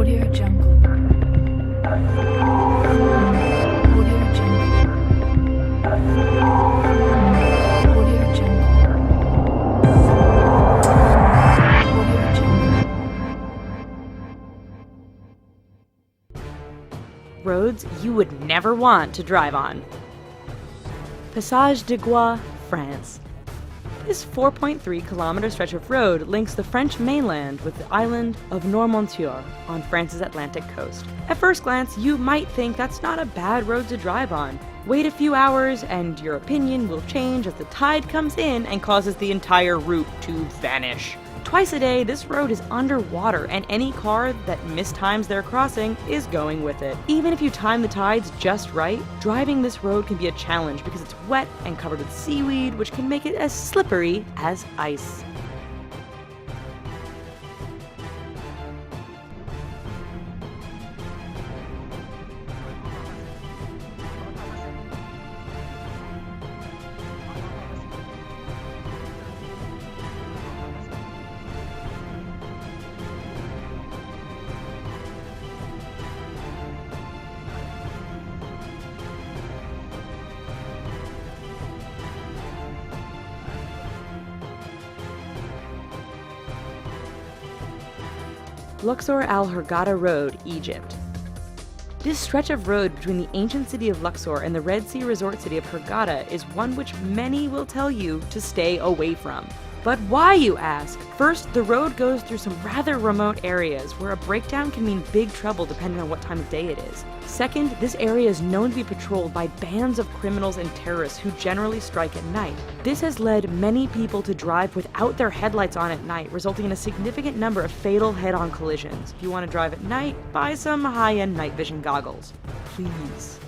Audio Jungle. Audio Jungle. Audio Jungle. Audio Jungle. Roads you would never want to drive on. Passage de Gois, France. This 4.3-kilometer stretch of road links the French mainland with the island of Noirmoutier on France's Atlantic coast. At first glance, you might think that's not a bad road to drive on. Wait a few hours and your opinion will change as the tide comes in and causes the entire route to vanish. Twice a day, this road is underwater, and any car that mistimes their crossing is going with it. Even if you time the tides just right, driving this road can be a challenge because it's wet and covered with seaweed, which can make it as slippery as ice. Luxor-al-Hurghada Road, Egypt. This stretch of road between the ancient city of Luxor and the Red Sea resort city of Hurghada is one which many will tell you to stay away from. But why, you ask? First, the road goes through some rather remote areas where a breakdown can mean big trouble depending on what time of day it is. Second, this area is known to be patrolled by bands of criminals and terrorists who generally strike at night. This has led many people to drive without their headlights on at night, resulting in a significant number of fatal head-on collisions. If you want to drive at night, buy some high-end night vision goggles. Please.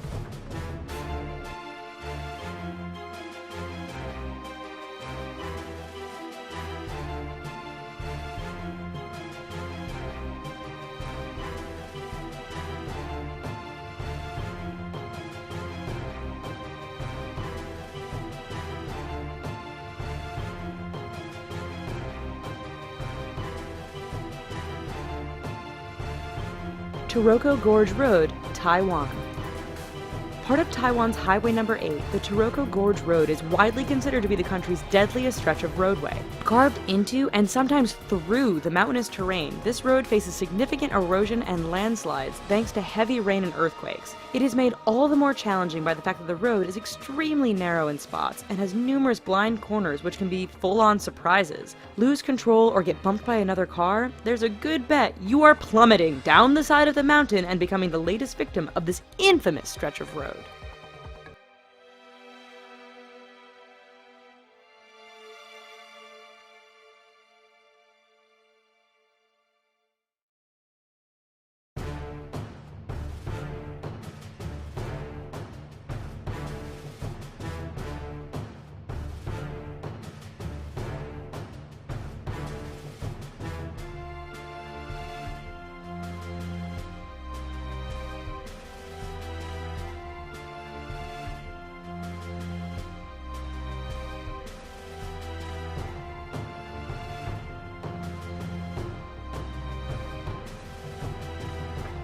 Taroko Gorge Road, Taiwan. Part of Taiwan's Highway No. 8, the Taroko Gorge Road is widely considered to be the country's deadliest stretch of roadway. Carved into and sometimes through the mountainous terrain, this road faces significant erosion and landslides thanks to heavy rain and earthquakes. It is made all the more challenging by the fact that the road is extremely narrow in spots and has numerous blind corners which can be full-on surprises. Lose control or get bumped by another car? There's a good bet you are plummeting down the side of the mountain and becoming the latest victim of this infamous stretch of road.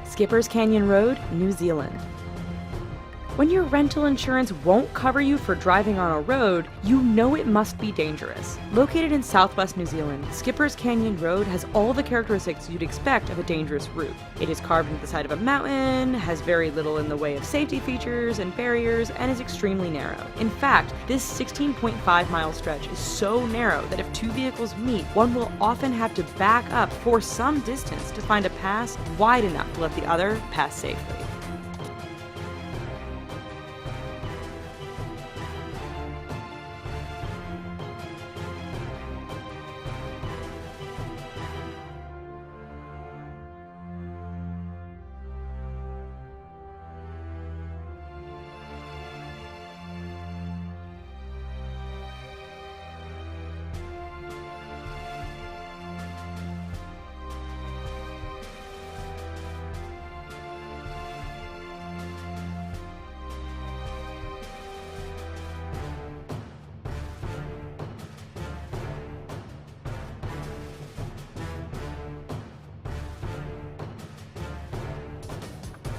Skipper's Canyon Road, New Zealand. When your rental insurance won't cover you for driving on a road, you know it must be dangerous. Located in southwest New Zealand, Skipper's Canyon Road has all the characteristics you'd expect of a dangerous route. It is carved into the side of a mountain, has very little in the way of safety features and barriers, and is extremely narrow. In fact, this 16.5-mile stretch is so narrow that if two vehicles meet, one will often have to back up for some distance to find a pass wide enough to let the other pass safely.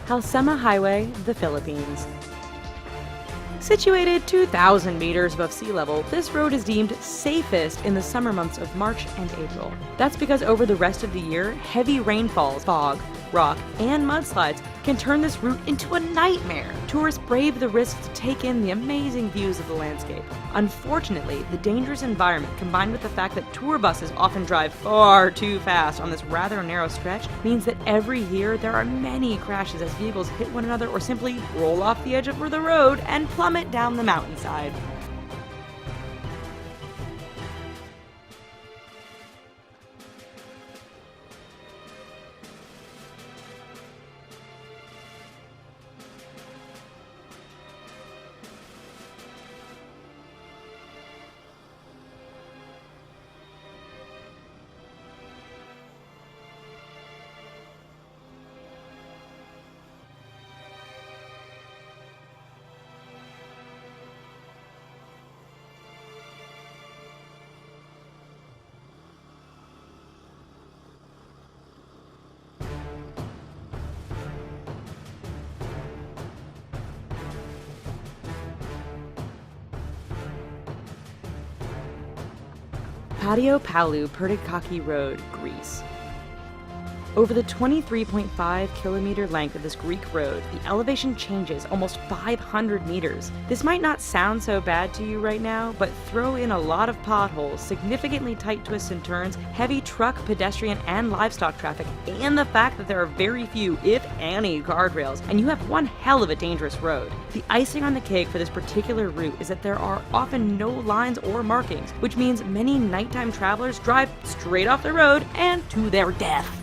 Halsema Highway, the Philippines. Situated 2,000 meters above sea level, this road is deemed safest in the summer months of March and April. That's because over the rest of the year, heavy rainfalls, fog, rock, and mudslides can turn this route into a nightmare. Tourists brave the risk to take in the amazing views of the landscape. Unfortunately, the dangerous environment combined with the fact that tour buses often drive far too fast on this rather narrow stretch means that every year there are many crashes as vehicles hit one another or simply roll off the edge of the road and plummet down the mountainside. Patiopoulo, Perdikaki Road, Greece. Over the 23.5 kilometer length of this Greek road, the elevation changes almost 500 meters. This might not sound so bad to you right now, but throw in a lot of potholes, significantly tight twists and turns, heavy truck, pedestrian, and livestock traffic, and the fact that there are very few, if any, guardrails, and you have one hell of a dangerous road. The icing on the cake for this particular route is that there are often no lines or markings, which means many nighttime travelers drive straight off the road and to their death.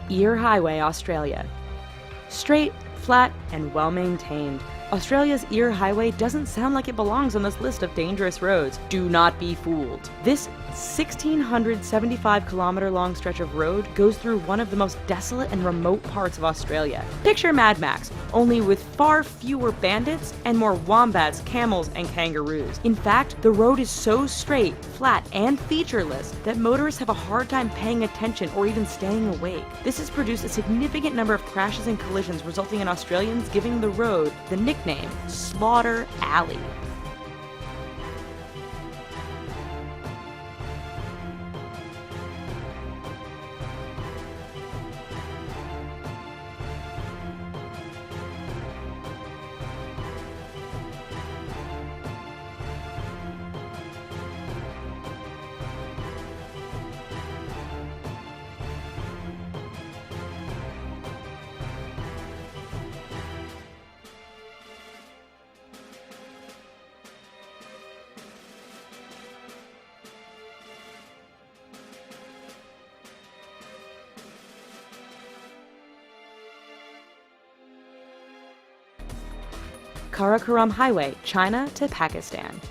Eyre Highway, Australia. Straight, flat, and well-maintained, Australia's Eyre Highway doesn't sound like it belongs on this list of dangerous roads. Do not be fooled. This 1,675-kilometer long stretch of road goes through one of the most desolate and remote parts of Australia. Picture Mad Max, only with far fewer bandits and more wombats, camels, and kangaroos. In fact, the road is so straight, flat, and featureless that motorists have a hard time paying attention or even staying awake. This has produced a significant number of crashes and collisions, resulting in Australians giving the road the nickname Slaughter Alley. Karakoram Highway, China to Pakistan.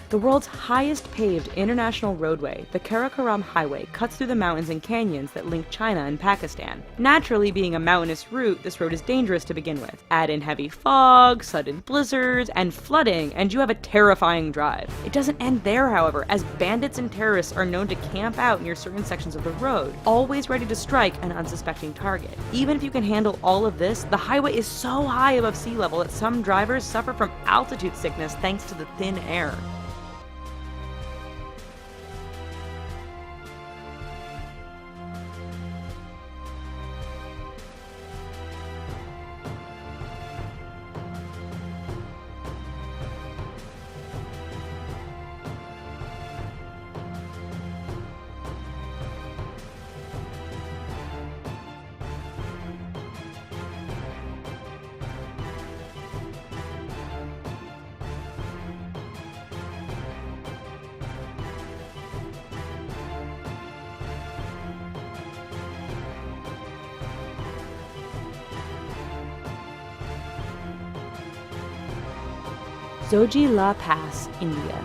The world's highest paved international roadway, the Karakoram Highway cuts through the mountains and canyons that link China and Pakistan. Naturally, being a mountainous route, this road is dangerous to begin with. Add in heavy fog, sudden blizzards, and flooding, and you have a terrifying drive. It doesn't end there, however, as bandits and terrorists are known to camp out near certain sections of the road, always ready to strike an unsuspecting target. Even if you can handle all of this, the highway is so high above sea level that some drivers suffer from altitude sickness thanks to the thin air. Soji La Paz India.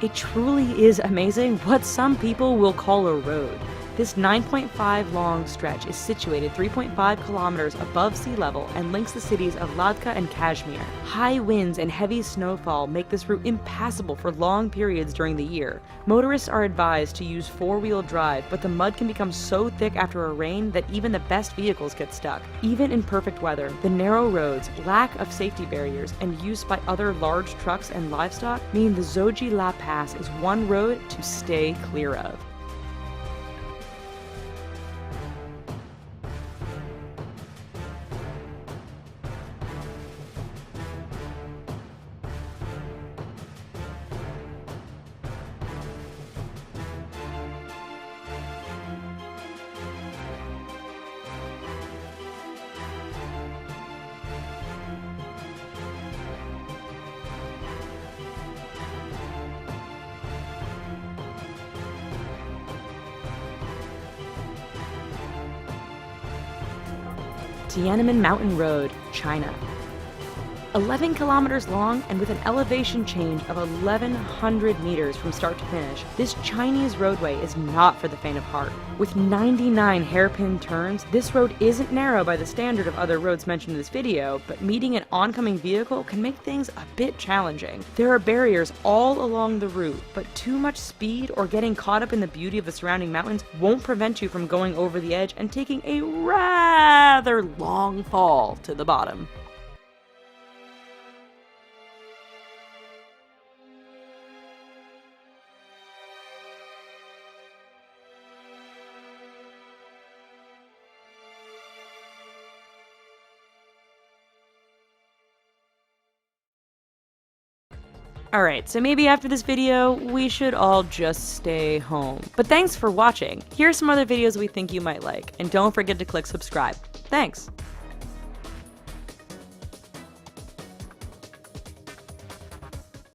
It truly is amazing what some people will call a road. This 9.5 long stretch is situated 3.5 kilometers above sea level and links the cities of Ladakh and Kashmir. High winds and heavy snowfall make this route impassable for long periods during the year. Motorists are advised to use four-wheel drive, but the mud can become so thick after a rain that even the best vehicles get stuck. Even in perfect weather, the narrow roads, lack of safety barriers, and use by other large trucks and livestock mean the Zoji La Paz is one road to stay clear of. Tiananmen Mountain Road, China. 11 kilometers long and with an elevation change of 1,100 meters from start to finish, this Chinese roadway is not for the faint of heart. With 99 hairpin turns, this road isn't narrow by the standard of other roads mentioned in this video, but meeting an oncoming vehicle can make things a bit challenging. There are barriers all along the route, but too much speed or getting caught up in the beauty of the surrounding mountains won't prevent you from going over the edge and taking a rather long fall to the bottom. Alright, so maybe after this video, we should all just stay home. But thanks for watching. Here are some other videos we think you might like, and don't forget to click subscribe. Thanks!